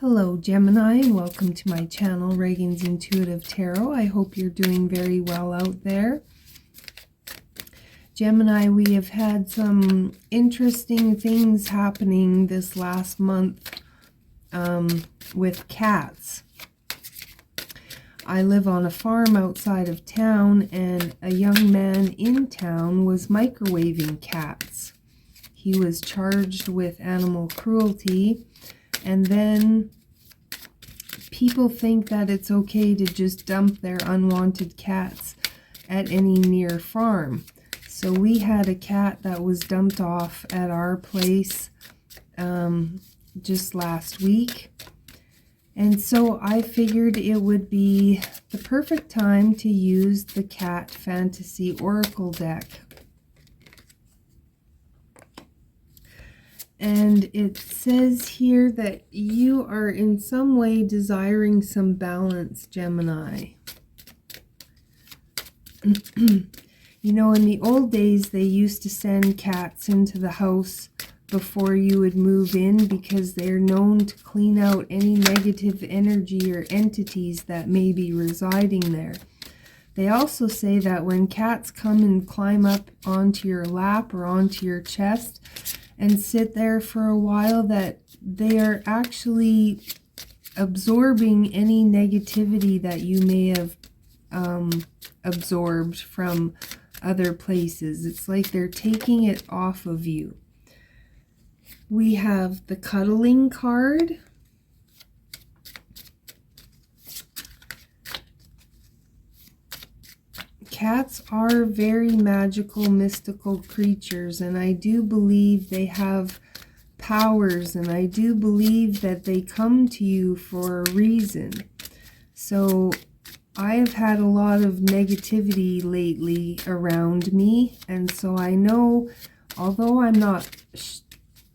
Hello Gemini, and welcome to my channel, Ragean's Intuitive Tarot. I hope you're doing very well out there. Gemini, we have had some interesting things happening this last month with cats. I live on a farm outside of town, and a young man in town was microwaving cats. He was charged with animal cruelty. And then people think that it's okay to just dump their unwanted cats at any near farm. So we had a cat that was dumped off at our place just last week. And so I figured it would be the perfect time to use the Cat Fantasy Oracle deck. And it says here that you are in some way desiring some balance, Gemini. You know, in the old days, they used to send cats into the house before you would move in because they're known to clean out any negative energy or entities that may be residing there. They also say that when cats come and climb up onto your lap or onto your chest and sit there for a while, that they are actually absorbing any negativity that you may have absorbed from other places. It's like they're taking it off of you. We have the cuddling card. Cats are very magical, mystical creatures, and I do believe they have powers, and I do believe that they come to you for a reason. So I have had a lot of negativity lately around me, and so I know, although I'm not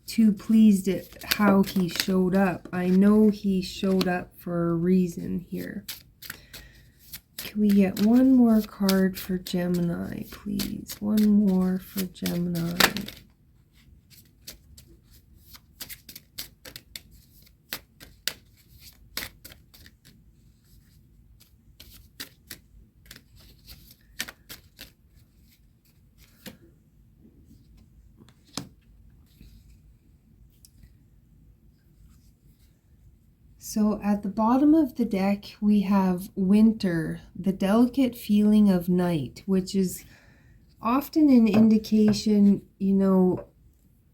too pleased at how he showed up, I know he showed up for a reason here. Can we get one more card for Gemini, please? One more for Gemini. So at the bottom of the deck, we have winter, the delicate feeling of night, which is often an indication, you know,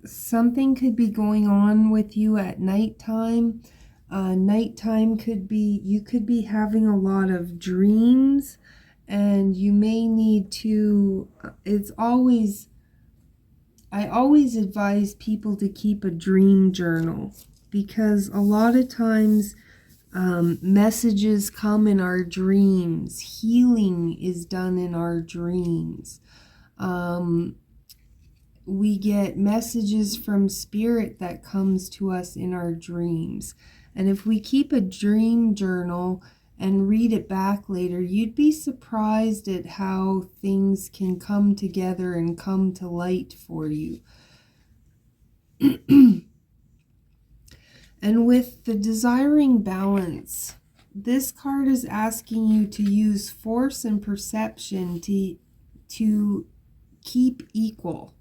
something could be going on with you at nighttime. Nighttime could be, you could be having a lot of dreams, and you may need to, I always advise people to keep a dream journal, because a lot of times messages come in our dreams. Healing is done in our dreams. We get messages from spirit that comes to us in our dreams. And if we keep a dream journal and read it back later, you'd be surprised at how things can come together and come to light for you. And with the desiring balance, this card is asking you to use force and perception to keep equal.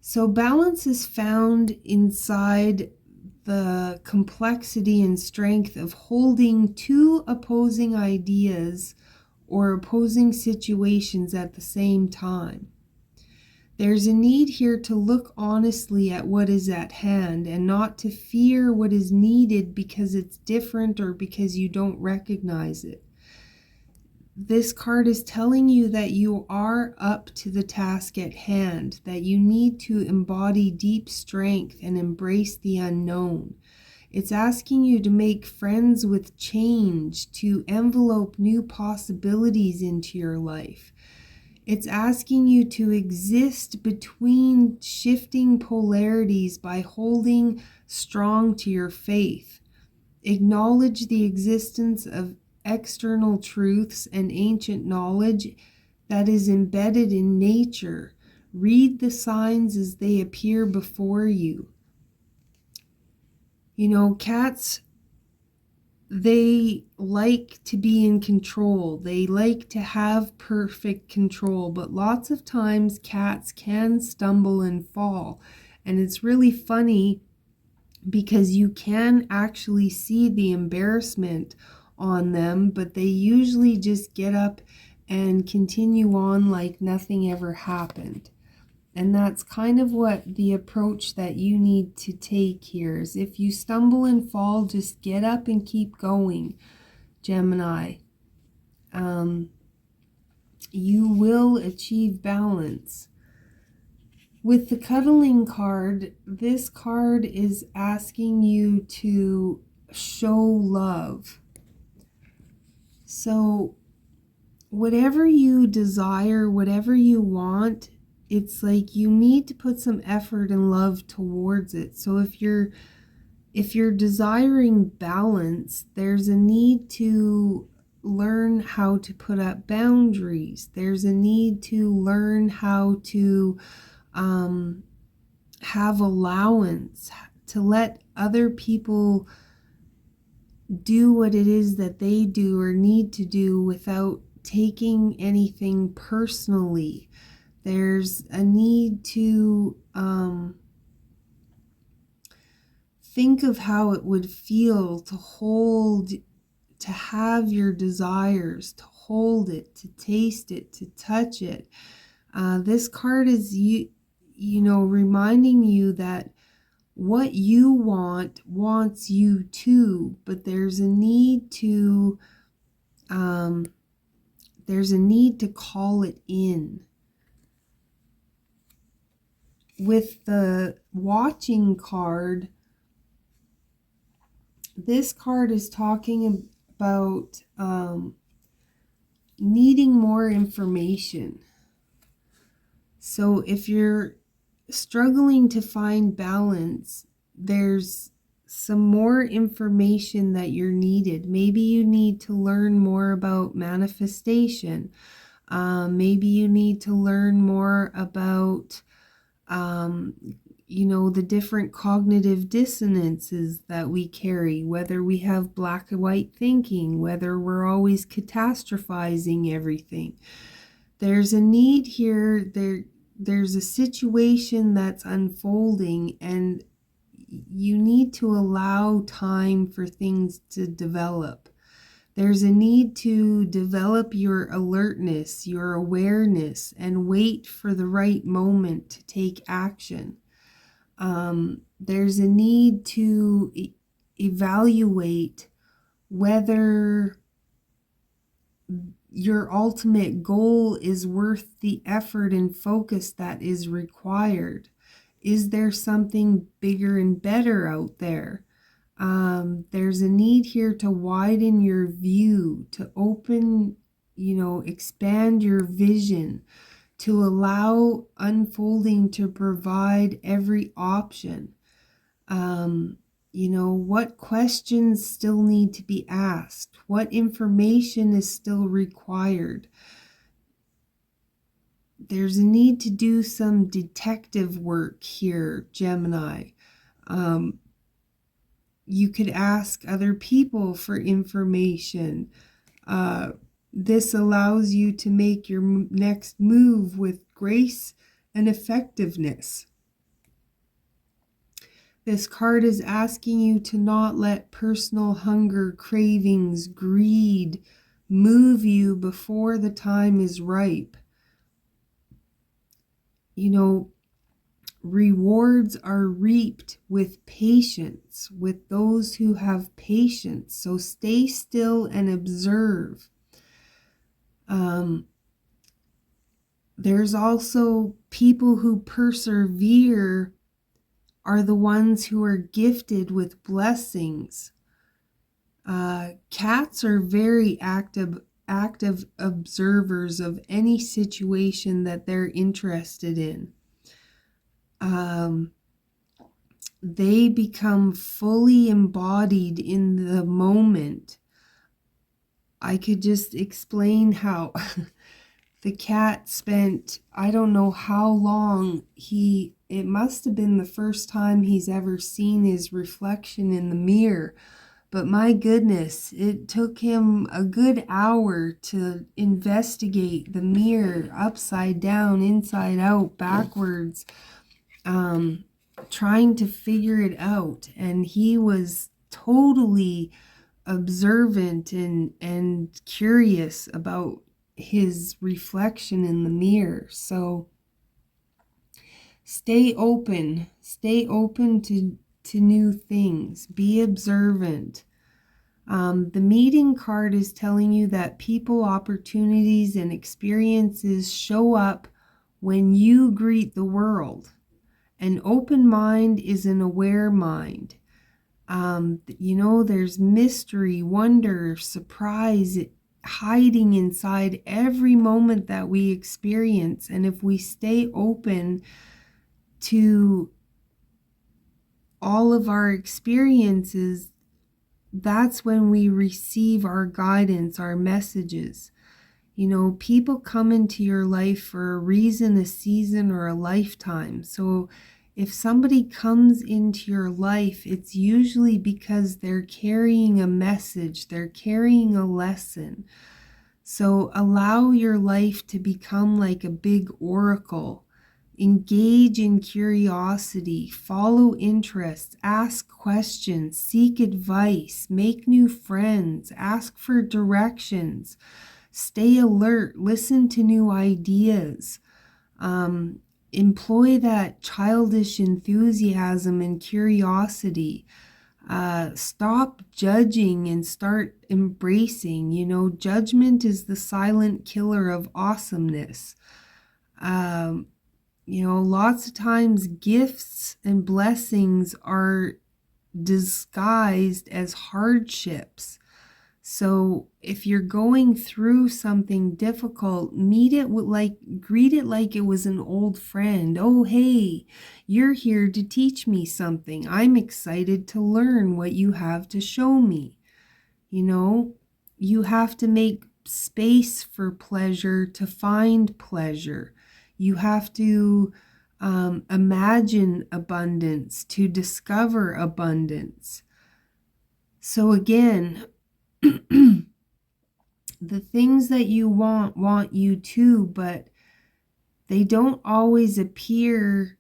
So balance is found inside the complexity and strength of holding two opposing ideas or opposing situations at the same time. There's a need here to look honestly at what is at hand and not to fear what is needed because it's different or because you don't recognize it. This card is telling you that you are up to the task at hand, that you need to embody deep strength and embrace the unknown. It's asking you to make friends with change, to envelope new possibilities into your life. It's asking you to exist between shifting polarities by holding strong to your faith. Acknowledge the existence of external truths and ancient knowledge that is embedded in nature. Read the signs as they appear before you. You know, cats, they like to be in control. They like to have perfect control, but lots of times cats can stumble and fall. And it's really funny because you can actually see the embarrassment on them, but they usually just get up and continue on like nothing ever happened. And that's kind of what the approach that you need to take here is, if you stumble and fall, just get up and keep going, Gemini. You will achieve balance. With the cuddling card, this card is asking you to show love. So whatever you desire, whatever you want, it's like you need to put some effort and love towards it. So if you're desiring balance, there's a need to learn how to put up boundaries. There's a need to learn how to have allowance, to let other people do what it is that they do or need to do without taking anything personally. There's a need to think of how it would feel to hold, to have your desires, to hold it, to taste it, to touch it. This card is you know, reminding you that what you want wants you too, but there's a need to call it in. With the watching card, this card is talking about needing more information. So if you're struggling to find balance, there's some more information that you're needed. Maybe you need to learn more about manifestation. Maybe you need to learn more about you know, the different cognitive dissonances that we carry, whether we have black and white thinking, whether we're always catastrophizing everything. There's a need here. There's a situation that's unfolding, and you need to allow time for things to develop. There's a need to develop your alertness, your awareness, and wait for the right moment to take action. There's a need to evaluate whether your ultimate goal is worth the effort and focus that is required. Is there something bigger and better out there? There's a need here to widen your view, to open, you know, expand your vision, to allow unfolding to provide every option. You know, what questions still need to be asked? What information is still required? There's a need to do some detective work here, Gemini. You could ask other people for information. This allows you to make your next move with grace and effectiveness. This card is asking you to not let personal hunger, cravings, greed move you before the time is ripe. You know, rewards are reaped with patience, with those who have patience. So stay still and observe. There's also people who persevere are the ones who are gifted with blessings. Cats are very active observers of any situation that they're interested in. They become fully embodied in the moment. I could just explain how the cat spent, I don't know how long he it must have been the first time he's ever seen his reflection in the mirror. But my goodness, it took him a good hour to investigate the mirror upside down, inside out, backwards, trying to figure it out. And he was totally observant and curious about his reflection in the mirror. So stay open to new things. Be observant. The meeting card is telling you that people, opportunities, and experiences show up when you greet the world. An open mind is an aware mind. There's mystery, wonder, surprise hiding inside every moment that we experience. And if we stay open to all of our experiences, that's when we receive our guidance, our messages. People come into your life for a reason, a season, or a lifetime. So if somebody comes into your life, it's usually because they're carrying a message, they're carrying a lesson. So allow your life to become like a big oracle. Engage in curiosity, follow interests, ask questions, seek advice, make new friends, ask for directions, stay alert, listen to new ideas, employ that childish enthusiasm and curiosity. Stop judging and start embracing. Judgment is the silent killer of awesomeness. Lots of times gifts and blessings are disguised as hardships. So if you're going through something difficult, greet it like it was an old friend. Oh, hey, you're here to teach me something. I'm excited to learn what you have to show me. You have to make space for pleasure to find pleasure. You have to imagine abundance to discover abundance. So again, the things that you want you too, but they don't always appear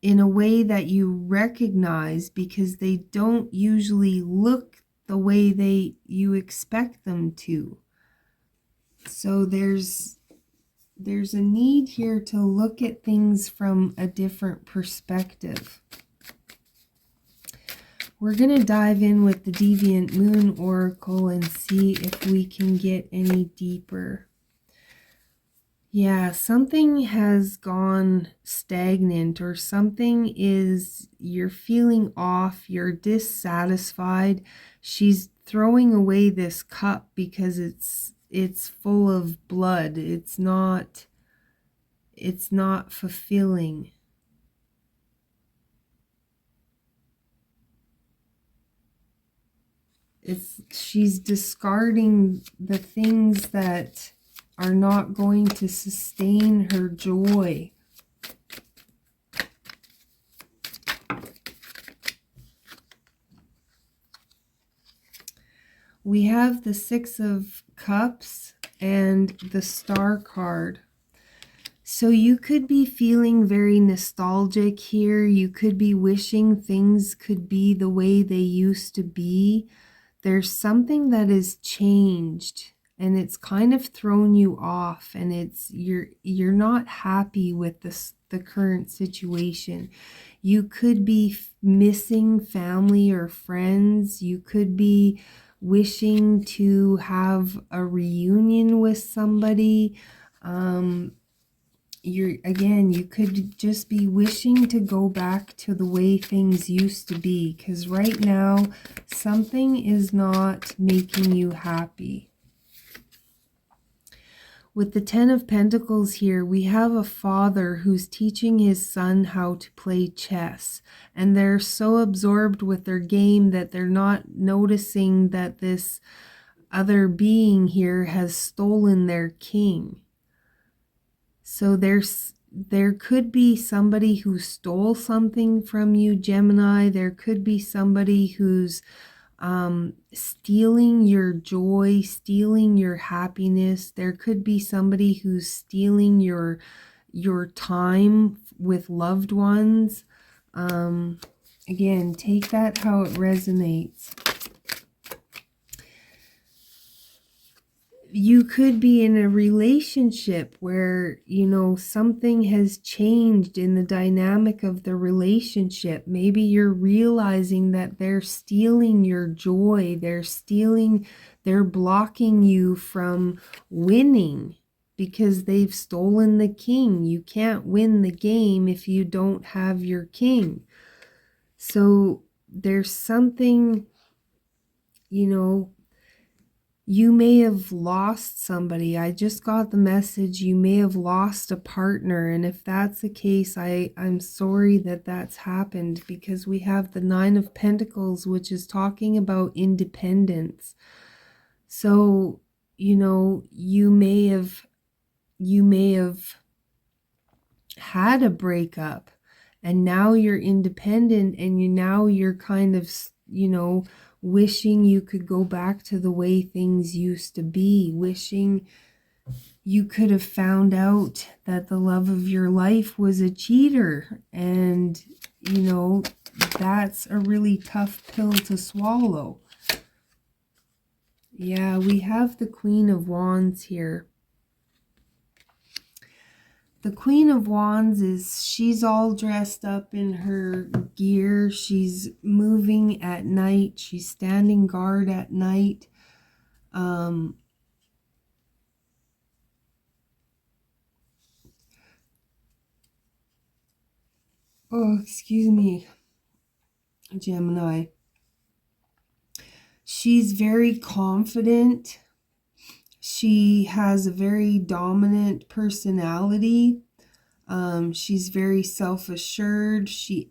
in a way that you recognize because they don't usually look the way you expect them to. So there's a need here to look at things from a different perspective. We're going to dive in with the Deviant Moon Oracle and see if we can get any deeper. Yeah, something has gone stagnant, or you're feeling off, you're dissatisfied. She's throwing away this cup because it's full of blood. It's not fulfilling. She's discarding the things that are not going to sustain her joy. We have the Six of Cups and the Star card. So you could be feeling very nostalgic here. You could be wishing things could be the way they used to be. There's something that has changed and it's kind of thrown you off, and you're not happy with the current situation. You could be missing family or friends. You could be wishing to have a reunion with somebody. You could just be wishing to go back to the way things used to be, because right now something is not making you happy. With the Ten of Pentacles here, we have a father who's teaching his son how to play chess, and they're so absorbed with their game that they're not noticing that this other being here has stolen their king. So there could be somebody who stole something from you, Gemini. There could be somebody who's stealing your joy, stealing your happiness. There could be somebody who's stealing your time with loved ones. Again, take that how it resonates. You could be in a relationship where, you know, something has changed in the dynamic of the relationship. Maybe you're realizing that they're stealing your joy. They're blocking you from winning because they've stolen the king. You can't win the game if you don't have your king. So there's something, you know, you may have lost somebody. I just got the message you may have lost a partner. And if that's the case, I'm sorry that that's happened, because we have the Nine of Pentacles, which is talking about independence. So, you know, you may have had a breakup and now you're independent, and you're kind of, you know, wishing you could go back to the way things used to be, wishing you could have found out that the love of your life was a cheater. And, you know, that's a really tough pill to swallow. Yeah, we have the Queen of Wands here. The Queen of Wands she's all dressed up in her gear. She's moving at night. She's standing guard at night. Oh, excuse me, Gemini. She's very confident. She has a very dominant personality. She's very self-assured. She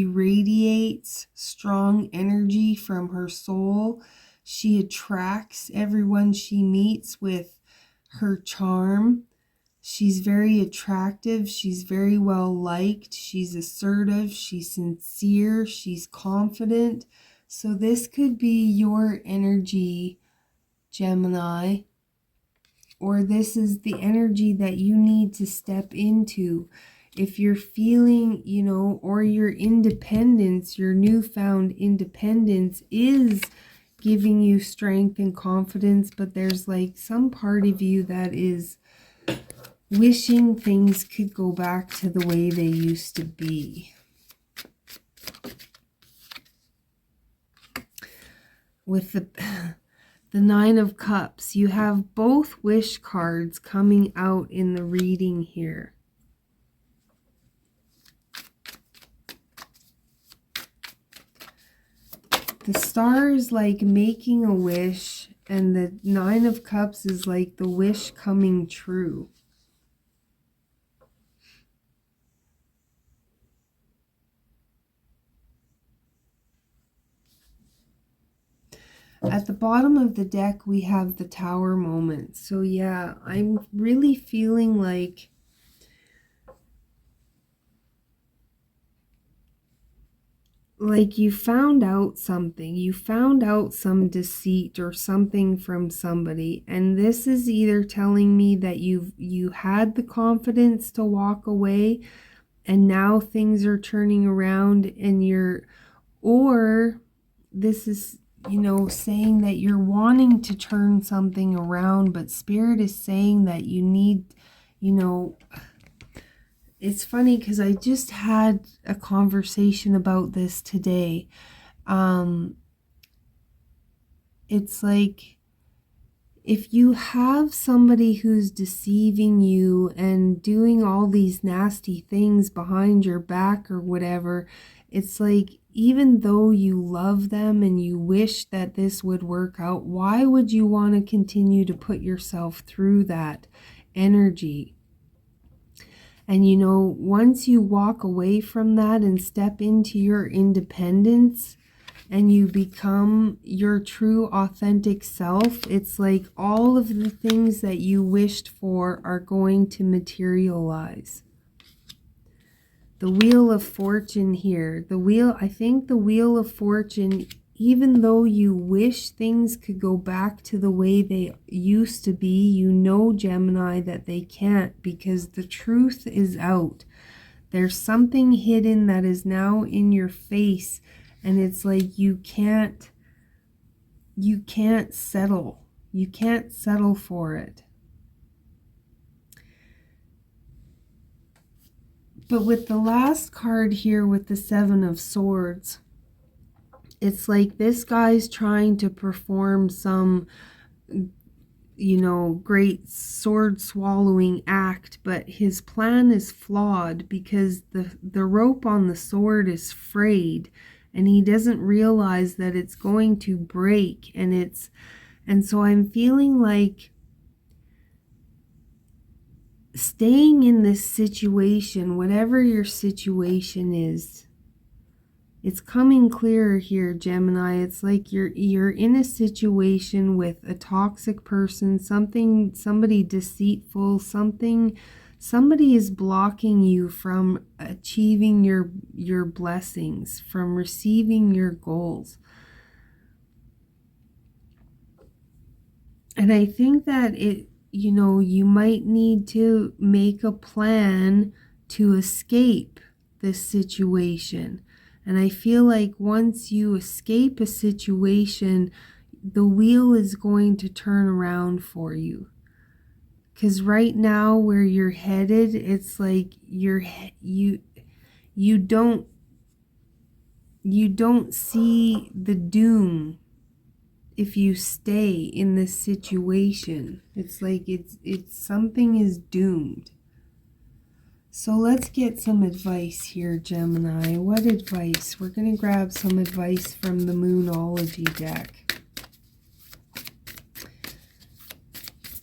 radiates strong energy from her soul. She attracts everyone she meets with her charm. She's very attractive. She's very well liked. She's assertive. She's sincere. She's confident. So this could be your energy, Gemini, or this is the energy that you need to step into. If you're feeling, you know, or your independence, your newfound independence is giving you strength and confidence, but there's like some part of you that is wishing things could go back to the way they used to be. With the Nine of Cups, you have both wish cards coming out in the reading here. The Star is like making a wish, and the Nine of Cups is like the wish coming true. At the bottom of the deck, we have the Tower moment. So yeah, I'm really feeling like you found out something. You found out some deceit or something from somebody. And this is either telling me that you had the confidence to walk away and now things are turning around and or this is, you know, saying that you're wanting to turn something around, but Spirit is saying that you need, you know, it's funny because I just had a conversation about this today. It's like, if you have somebody who's deceiving you and doing all these nasty things behind your back or whatever, it's like, even though you love them and you wish that this would work out, why would you want to continue to put yourself through that energy? And you know, once you walk away from that and step into your independence, and you become your true authentic self, it's like all of the things that you wished for are going to materialize. The Wheel of Fortune here. I think the Wheel of Fortune, even though you wish things could go back to the way they used to be, you know, Gemini, that they can't, because the truth is out. There's something hidden that is now in your face, and it's like you can't settle. You can't settle for it. But with the last card here, with the Seven of Swords, it's like this guy's trying to perform some, you know, great sword swallowing act, but his plan is flawed because the rope on the sword is frayed, and he doesn't realize that it's going to break. And so I'm feeling like staying in this situation, whatever your situation is, it's coming clearer here, Gemini. It's like you're in a situation with a toxic person, somebody deceitful, somebody is blocking you from achieving your blessings, from receiving your goals. And I think that you know, you might need to make a plan to escape this situation. And I feel like once you escape a situation, the wheel is going to turn around for you. Because right now where you're headed, it's like you don't see the doom if you stay in this situation. It's like it's something is doomed. So let's get some advice here, Gemini. What advice? We're going to grab some advice from the Moonology deck.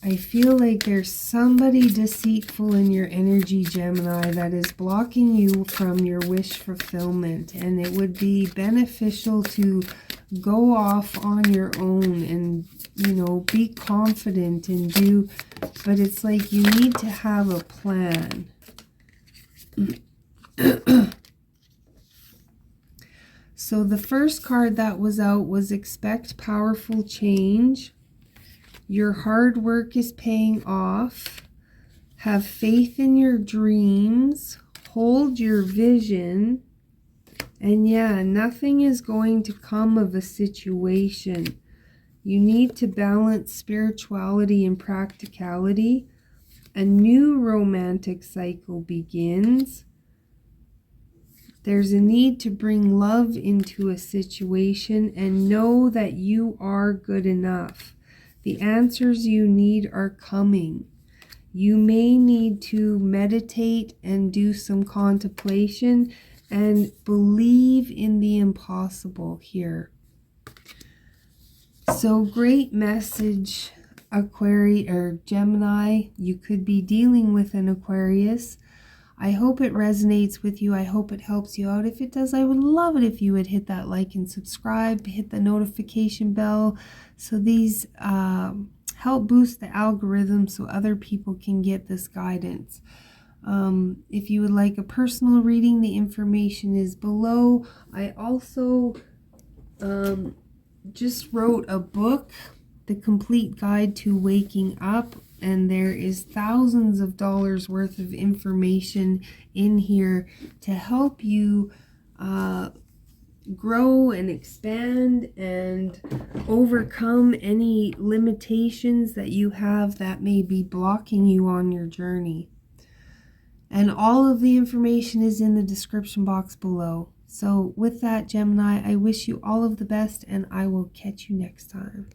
I feel like there's somebody deceitful in your energy, Gemini, that is blocking you from your wish fulfillment. And it would be beneficial to go off on your own and, you know, be confident and do, but it's like you need to have a plan. So the first card that was out was Expect Powerful Change. Your hard work is paying off. Have faith in your dreams. Hold your vision. And yeah, nothing is going to come of a situation. You need to balance spirituality and practicality. A new romantic cycle begins. There's a need to bring love into a situation and know that you are good enough. The answers you need are coming. You may need to meditate and do some contemplation and believe in the impossible here. So great message, Aquarius or Gemini. You could be dealing with an Aquarius. I hope it resonates with you. I hope it helps you out. If it does, I would love it if you would hit that like and subscribe, hit the notification bell, so these help boost the algorithm so other people can get this guidance. If you would like a personal reading, the information is below. I also just wrote a book, The Complete Guide to Waking Up, and there is thousands of dollars worth of information in here to help you grow and expand and overcome any limitations that you have that may be blocking you on your journey. And all of the information is in the description box below. So with that, Gemini, I wish you all of the best, and I will catch you next time.